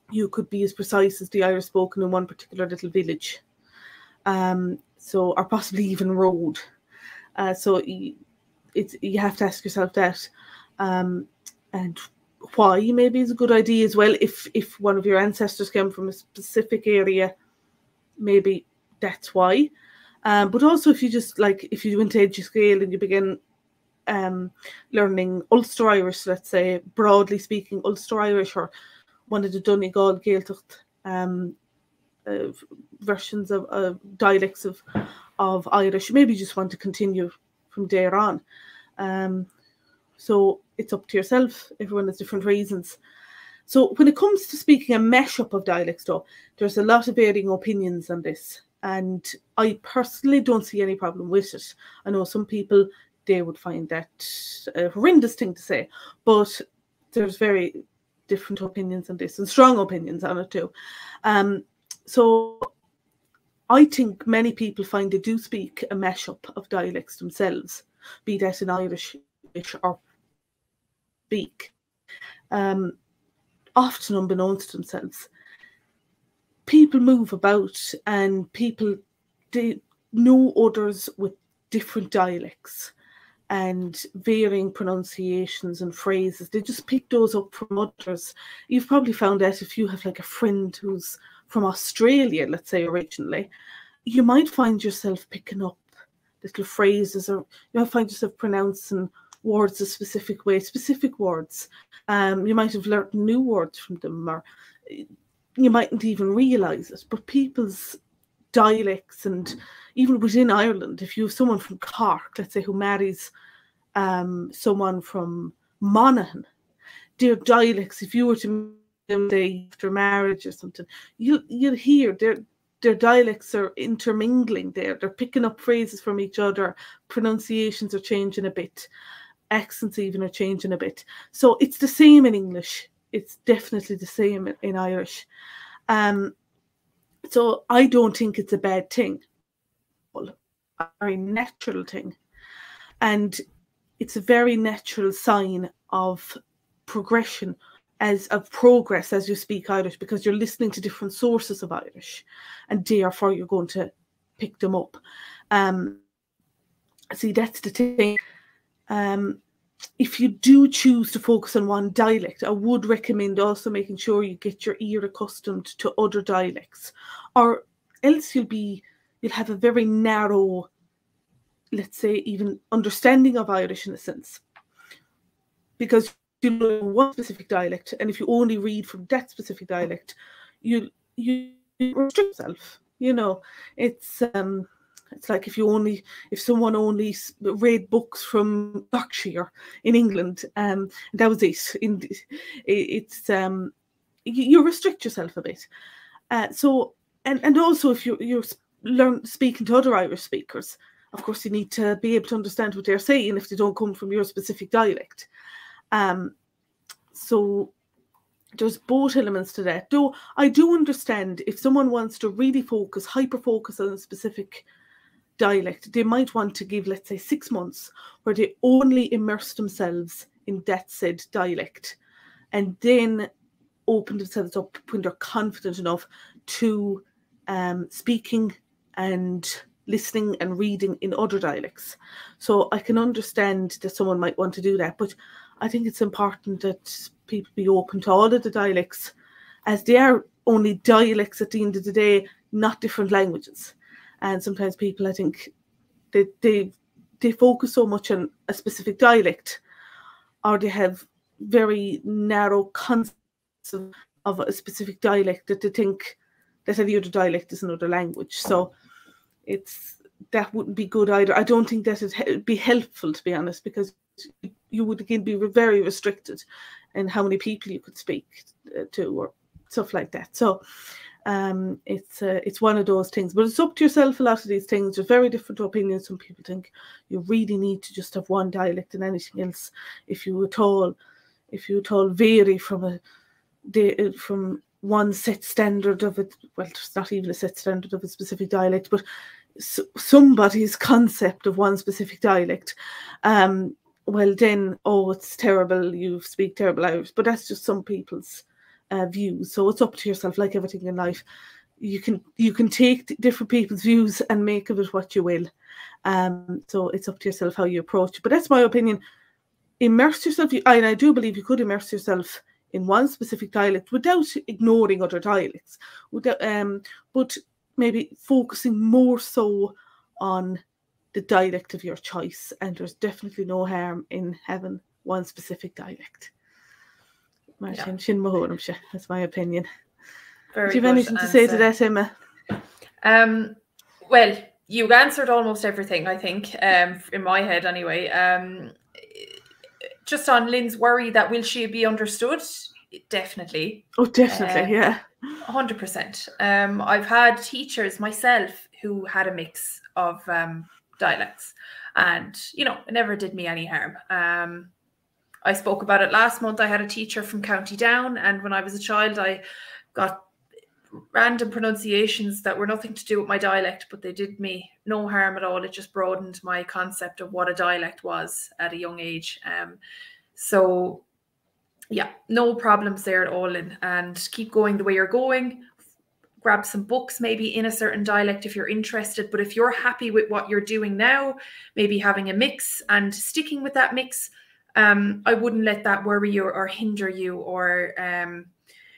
[SPEAKER 1] you could be as precise as the Irish spoken in one particular little village, or possibly even road. So you have to ask yourself that, and why maybe is a good idea as well. If one of your ancestors came from a specific area, maybe that's why. But also if you went to Gaeilge Scale and you begin learning Ulster Irish, let's say, broadly speaking Ulster Irish, or one of the Donegal Gaeltacht versions of dialects of Irish, maybe you just want to continue from there on. So it's up to yourself. Everyone has different reasons. So when it comes to speaking a mashup of dialects, though, there's a lot of varying opinions on this, and I personally don't see any problem with it. I know some people, they would find that a horrendous thing to say, but there's very different opinions on this and strong opinions on it too. So I think many people find they do speak a mashup of dialects themselves, be that in Irish or speak. Often unbeknownst to themselves. People move about and people know others with different dialects. and varying pronunciations and phrases. They just pick those up from others. You've probably found that if you have like a friend who's from Australia, let's say originally, you might find yourself picking up little phrases, or you might find yourself pronouncing words a specific way, specific words. You might have learnt new words from them, or you mightn't even realise it. But people's dialects, and even within Ireland, if you have someone from Cork, let's say, who marries someone from Monaghan, their dialects, if you were to them say after marriage or something, you'll hear their dialects are intermingling there. They're picking up phrases from each other. Pronunciations are changing a bit. Accents even are changing a bit. So it's the same in English. It's definitely the same in Irish. So I don't think it's a bad thing. A very natural thing. And it's a very natural sign of progression, of progress as you speak Irish, because you're listening to different sources of Irish, and therefore you're going to pick them up. See, that's the thing. If you do choose to focus on one dialect, I would recommend also making sure you get your ear accustomed to other dialects, or else you'll have a very narrow, let's say, even understanding of Irish in a sense, because you know one specific dialect, and if you only read from that specific dialect, you restrict yourself. You know, it's like if someone only read books from Yorkshire in England, that was it. You restrict yourself a bit. So and also if you're learn speaking to other Irish speakers, of course you need to be able to understand what they're saying if they don't come from your specific dialect. So there's both elements to that. Though I do understand if someone wants to really hyper focus on a specific dialect, they might want to give, let's say, 6 months where they only immerse themselves in that said dialect, and then open themselves up when they're confident enough to speaking and listening and reading in other dialects. So I can understand that someone might want to do that, but I think it's important that people be open to all of the dialects, as they are only dialects at the end of the day, not different languages. And sometimes people, I think, they focus so much on a specific dialect, or they have very narrow concepts of a specific dialect, that they think that any other dialect is another language. So that wouldn't be good either. I don't think that it'd be helpful, to be honest, because you would again be very restricted in how many people you could speak to, or stuff like that. So it's one of those things, but it's up to yourself. A lot of these things, there's very different opinions. Some people think you really need to just have one dialect, and anything else, if you at all vary from one set standard of it, well, there's not even a set standard of a specific dialect, but somebody's concept of one specific dialect, well then, it's terrible, you speak terrible Irish. But that's just some people's views. So it's up to yourself. Like everything in life, you can take different people's views and make of it what you will. So it's up to yourself how you approach it. But that's my opinion. Immerse yourself, and I do believe you could immerse yourself in one specific dialect without ignoring other dialects, but maybe focusing more so on the dialect of your choice. And there's definitely no harm in having one specific dialect. That's my opinion. Do you have anything to say to that, Emma?
[SPEAKER 2] Well, you answered almost everything, I think, in my head anyway. Just on Lynn's worry that will she be understood? Definitely.
[SPEAKER 1] Oh, definitely, yeah.
[SPEAKER 2] 100%. I've had teachers myself who had a mix of dialects, and it never did me any harm. I spoke about it last month. I had a teacher from County Down, and when I was a child, I got random pronunciations that were nothing to do with my dialect, but they did me no harm at all. It just broadened my concept of what a dialect was at a young age. So yeah, no problems there at all, and keep going the way you're going. grab some books maybe in a certain dialect if you're interested. But if you're happy with what you're doing now, maybe having a mix and sticking with that mix, I wouldn't let that worry you or hinder you, or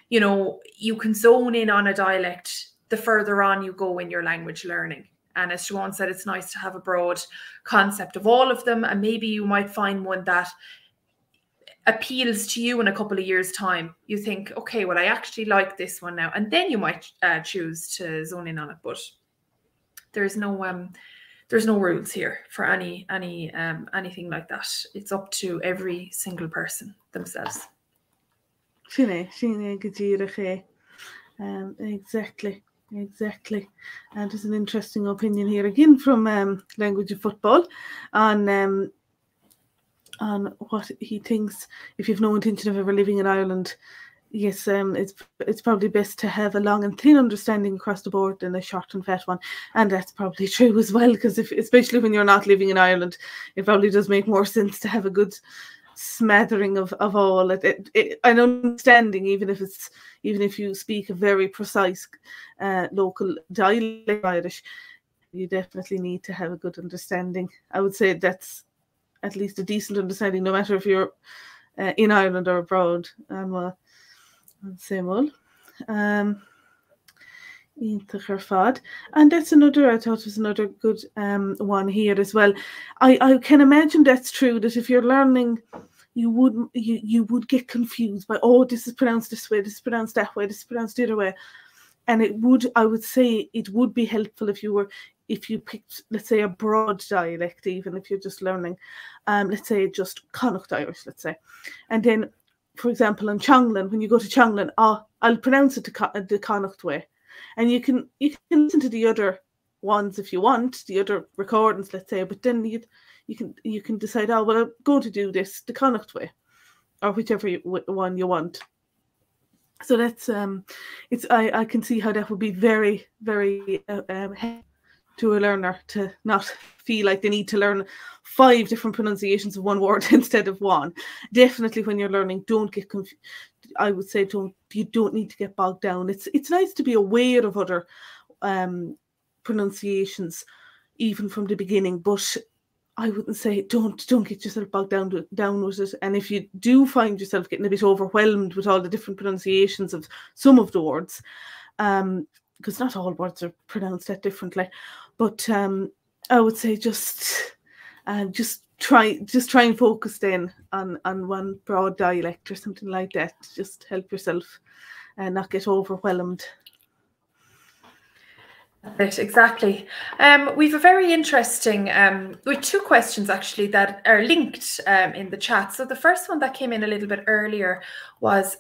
[SPEAKER 2] you know, you can zone in on a dialect the further on you go in your language learning. And as Siobhán said, it's nice to have a broad concept of all of them, and maybe you might find one that appeals to you in a couple of years' time. You think, okay, well, I actually like this one now, and then you might choose to zone in on it. But there's no rules here for anything like that. It's up to every single person themselves.
[SPEAKER 1] Exactly. And there's an interesting opinion here again from Language of Football on what he thinks. If you've no intention of ever living in Ireland, yes, it's probably best to have a long and thin understanding across the board than a short and fat one. And that's probably true as well, because especially when you're not living in Ireland, it probably does make more sense to have a good smattering of all an understanding, even if you speak a very precise local dialect Irish. You definitely need to have a good understanding. I would say that's at least a decent understanding, no matter if you're in Ireland or abroad. Same old. And that's another, I thought was another good one here as well. I can imagine that's true, that if you're learning, you would get confused by, oh, this is pronounced this way, this is pronounced that way, this is pronounced the other way. And I would say it would be helpful if you picked, let's say, a broad dialect, even if you're just learning, let's say just Connacht Irish, let's say. And then, for example, in Chonglan, when you go to Chonglan, I'll pronounce it the Connacht way. And you can listen to the other ones if you want, the other recordings, let's say, but then you can decide, oh, well, I'm going to do this the Connacht way, or whichever one you want. So that's I can see how that would be very, very to a learner to not feel like they need to learn 5 different pronunciations of one word instead of one. Definitely, when you're learning, don't get confused. I would say you don't need to get bogged down. It's nice to be aware of other pronunciations, even from the beginning, but I wouldn't say don't get yourself bogged down with it. And if you do find yourself getting a bit overwhelmed with all the different pronunciations of some of the words, because not all words are pronounced that differently, but I would say just try and focus then on one broad dialect or something like that. Just help yourself and not get overwhelmed.
[SPEAKER 2] Exactly. We've a very interesting, with 2 questions actually that are linked in the chat. So the first one that came in a little bit earlier was,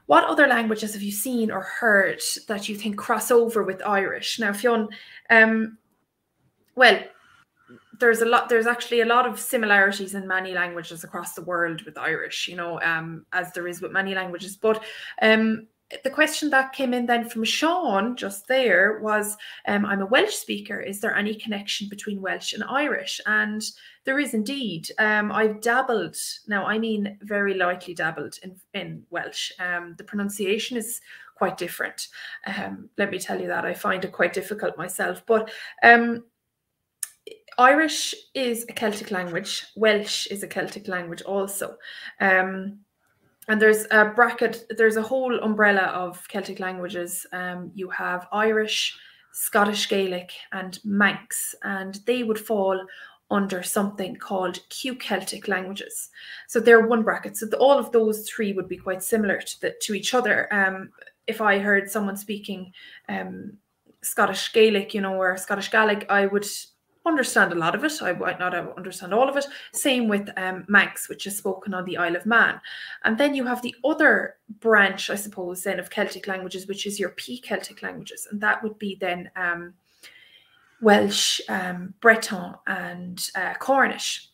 [SPEAKER 2] what other languages have you seen or heard that you think cross over with Irish? Now, Fionn, well, there's actually a lot of similarities in many languages across the world with Irish, you know, as there is with many languages. But the question that came in then from Sean just there was, I'm a Welsh speaker. Is there any connection between Welsh and Irish? And there is indeed. I've dabbled, now I mean very lightly dabbled in Welsh. The pronunciation is quite different. Let me tell you that. I find it quite difficult myself. But Irish is a Celtic language. Welsh is a Celtic language also. And there's a whole umbrella of Celtic languages. You have Irish, Scottish Gaelic, and Manx, and they would fall under something called Q-Celtic languages. So they're one bracket. So all of those 3 would be quite similar to each other. If I heard someone speaking Scottish Gaelic, you know, or Scottish Gaelic, I would understand a lot of it. I might not understand all of it. Same with Manx, which is spoken on the Isle of Man. And then you have the other branch, I suppose, then of Celtic languages, which is your P-Celtic languages. And that would be then Welsh, Breton, and Cornish.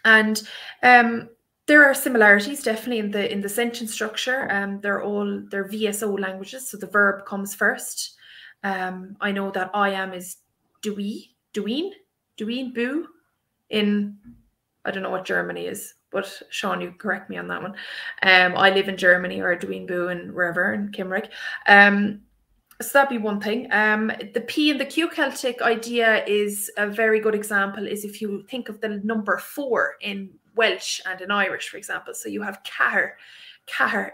[SPEAKER 2] And there are similarities definitely in the sentence structure. They're VSO languages, so the verb comes first. I know that I am is Duin, boo, in, I don't know what Germany is, but Sean, you correct me on that one. I live in Germany, or Duin boo, and wherever in Kimrick. So that'd be one thing. The P and the Q Celtic idea is a very good example. Is if you think of the number 4 in Welsh and in Irish, for example. So you have cahar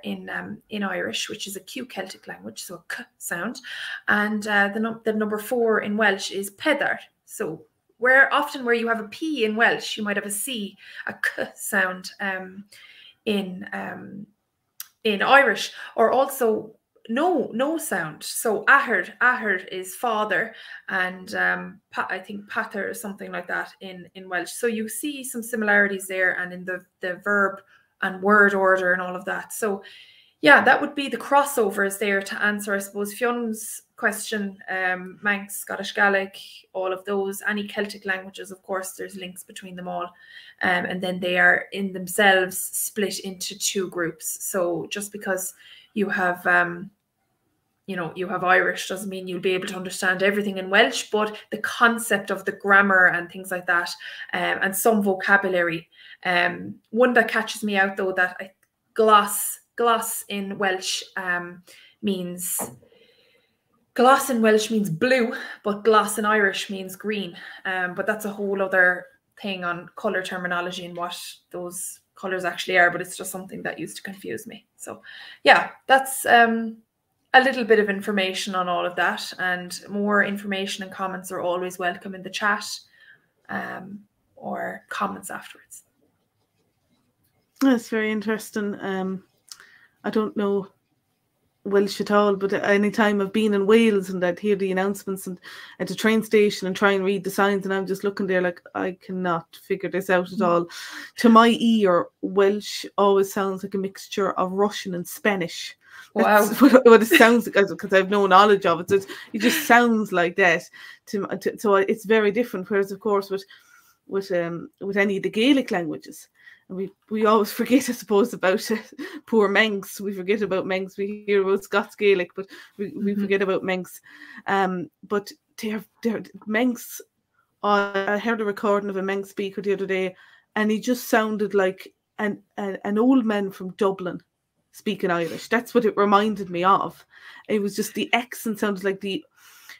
[SPEAKER 2] in Irish, which is a Q Celtic language, so a k sound, and the number 4 in Welsh is pedar. So where you have a P in Welsh, you might have a C, a k sound in Irish, or also no sound. So airraidh is father, and I think pater or something like that in Welsh. So you see some similarities there, and in the verb and word order and all of that. So yeah, that would be the crossovers there to answer, I suppose, Fionnu's question. Manx, Scottish Gaelic, all of those, any Celtic languages, of course, there's links between them all. And then they are in themselves split into 2 groups. So just because you have you have Irish doesn't mean you'll be able to understand everything in Welsh, but the concept of the grammar and things like that, and some vocabulary. One that catches me out though, that gloss in Welsh means blue, but gloss in Irish means green. But that's a whole other thing on colour terminology and what those colours actually are, but it's just something that used to confuse me. So yeah, that's a little bit of information on all of that, and more information and comments are always welcome in the chat, or comments afterwards.
[SPEAKER 1] That's very interesting. I don't know Welsh at all, but any time I've been in Wales and I'd hear the announcements and at the train station and try and read the signs, and I'm just looking there like, I cannot figure this out at all. To my ear, Welsh always sounds like a mixture of Russian and Spanish. That's what it sounds like, because I have no knowledge of it. So it just sounds like that. So it's very different. Whereas, of course, with any of the Gaelic languages, and we always forget, I suppose, about poor Manx. We forget about Manx. We hear about Scots Gaelic, but we forget about Manx. But they're Manx. I heard a recording of a Manx speaker the other day, and he just sounded like an old man from Dublin speaking Irish. That's what it reminded me of. It was just the accent sounded like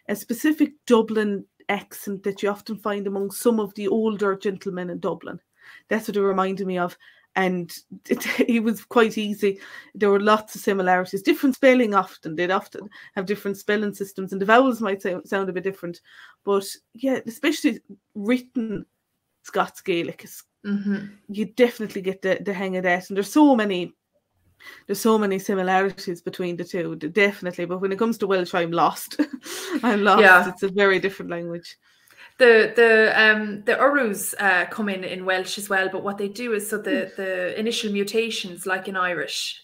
[SPEAKER 1] a specific Dublin accent that you often find among some of the older gentlemen in Dublin. That's what it reminded me of. And it was quite easy. There were lots of similarities. Different spelling often. They'd often have different spelling systems, and the vowels might sound a bit different. But yeah, especially written Scots Gaelic, you definitely get the hang of that. And there's so many similarities between the two, definitely. But when it comes to Welsh, I'm lost. I'm lost. Yeah. It's a very different language.
[SPEAKER 2] The urus come in Welsh as well, but what they do is, so the initial mutations, like in Irish,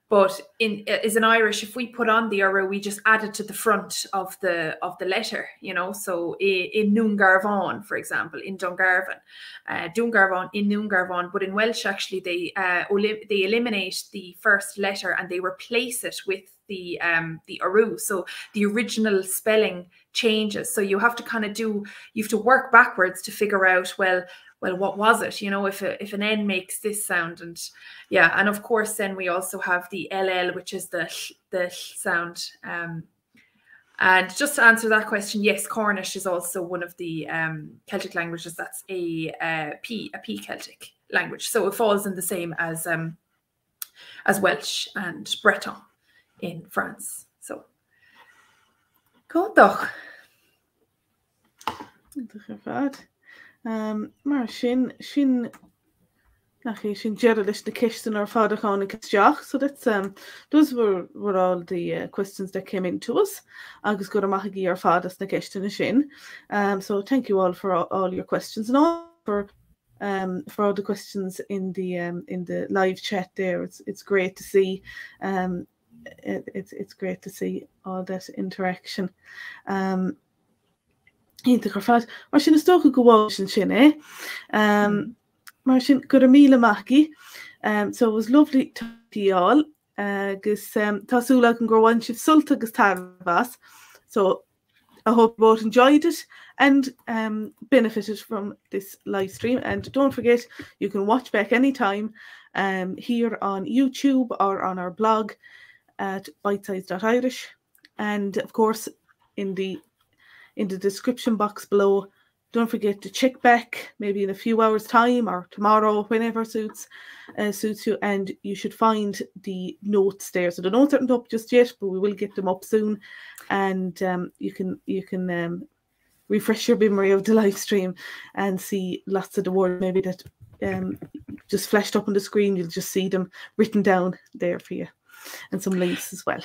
[SPEAKER 2] but in Irish, if we put on the uru, we just add it to the front of the letter, So in Nungarvan, for example, in Dungarvan, Dungarvan in Nungarvan, but in Welsh, actually, they eliminate the first letter and they replace it with the uru. So the original spelling changes. So you have to work backwards to figure out, well, what was it? If an N makes this sound, and yeah, and of course, then we also have the LL, which is the sound. And just to answer that question, yes, Cornish is also one of the Celtic languages that's a P Celtic language. So it falls in the same as Welsh and Breton in France. So, Contoch.
[SPEAKER 1] Mar sin dearad leis na ceisten ar fád a chána isteach. So that's those were all the questions that came in to us. Agus go amach í ar fád as na ceisten sin. So thank you all for all your questions, and all for all the questions in the live chat there. It's great to see. It's great to see all that interaction. Mar sin is stocha go bháil sin mar sin go míle maici. So it was lovely to you all. Agus tásúla an gurhain sibh sulta agus tarvas. So I hope you both enjoyed it and benefited from this live stream. And don't forget, you can watch back anytime here on YouTube or on our blog at Bitesize Irish. And of course, in the description box below, don't forget to check back maybe in a few hours' time or tomorrow, whenever suits you, and you should find the notes there. So the notes aren't up just yet, but we will get them up soon, and you can refresh your memory of the live stream and see lots of the words maybe that just flashed up on the screen. You'll just see them written down there for you, and some links as well.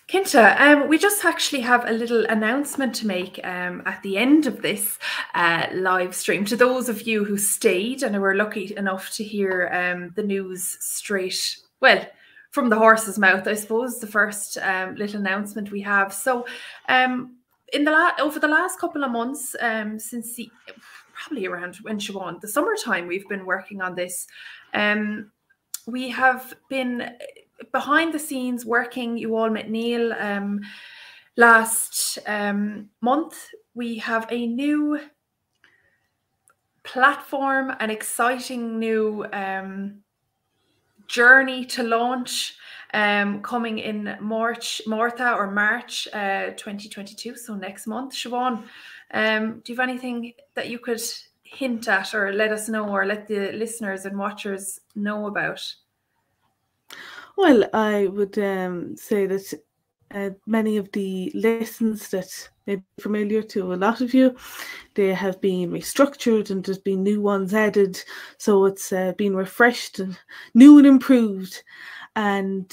[SPEAKER 2] Kinta, we just actually have a little announcement to make at the end of this live stream. To those of you who stayed and were lucky enough to hear the news straight, well, from the horse's mouth, I suppose, the first little announcement we have. So over the last couple of months, since probably around when Siobhán, the summertime, we've been working on this. We have been behind the scenes working. You all met Neil last month. We have a new platform, an exciting new journey to launch coming in March 2022, so next month. Siobhán, do you have anything that you could hint at or let us know, or let the listeners and watchers know about?
[SPEAKER 1] Well, I would say that many of the lessons that may be familiar to a lot of you, they have been restructured and there's been new ones added. So it's been refreshed and new and improved. And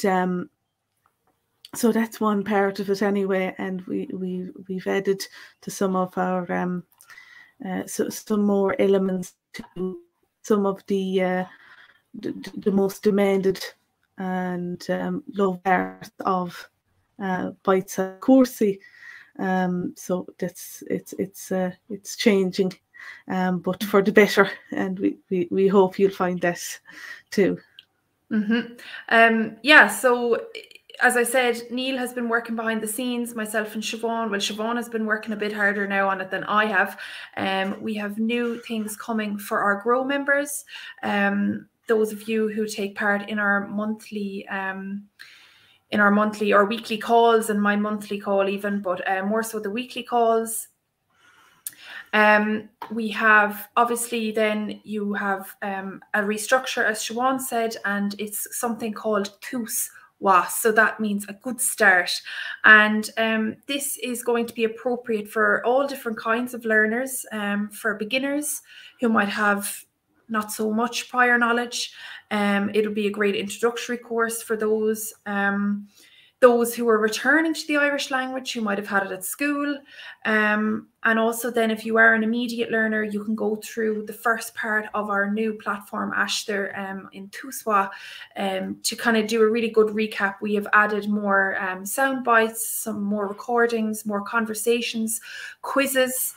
[SPEAKER 1] so that's one part of it anyway. And we've added to some of our some more elements to some of the most demanded and low parts of Bitesize Chroí. So that's it's changing, but for the better, and we hope you'll find that too.
[SPEAKER 2] Yeah, so as I said, Neil has been working behind the scenes, myself and Siobhán. Well, Siobhán has been working a bit harder now on it than I have. We have new things coming for our ghrá members. Those of you who take part in our monthly or weekly calls, and my monthly call even, but more so the weekly calls. We have, obviously, then you have a restructure, as Siobhán said, and it's something called tús was, so that means a good start. And this is going to be appropriate for all different kinds of learners, for beginners who might have not so much prior knowledge. It'll be a great introductory course for those who are returning to the Irish language, who might have had it at school. And also then, if you are an immediate learner, you can go through the first part of our new platform, Ashter, in Tuswa, to kind of do a really good recap. We have added more sound bites, some more recordings, more conversations, quizzes.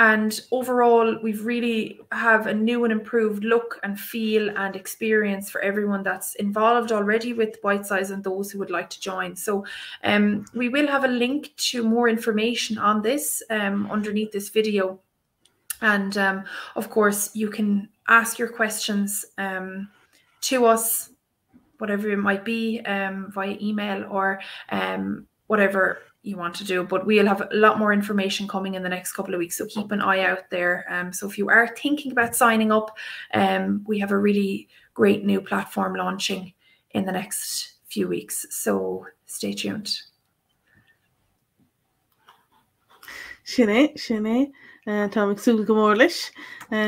[SPEAKER 2] And overall, we've really have a new and improved look and feel and experience for everyone that's involved already with Bitesize and those who would like to join. So we will have a link to more information on this underneath this video. And of course, you can ask your questions to us, whatever it might be, via email or whatever you want to do. But we'll have a lot more information coming in the next couple of weeks, so keep an eye out there. So if you are thinking about signing up, we have a really great new platform launching in the next few weeks, so stay tuned.
[SPEAKER 1] Sinead, Tom Sul Gomorlish.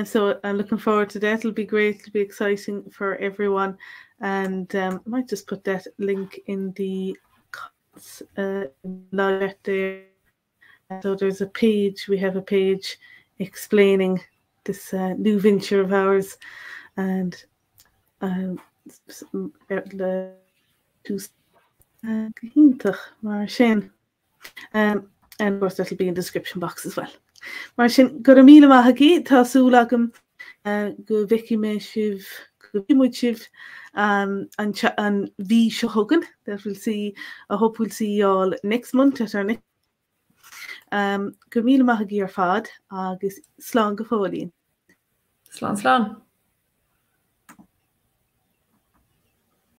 [SPEAKER 1] So I'm looking forward to that. It'll be great, it'll be exciting for everyone. And I might just put that link in the live there. So there's a page, we have a page explaining this new venture of ours, and and of course that'll be in the description box as well. Mar sin go míle maithagí tásúlagam go bheici mé sibh go bhímuid sibh an bhí seo thugan that we'll see. I hope we'll see you all next month at our next go míle maithagí ar fad agus slán go fóilín.
[SPEAKER 2] Slán.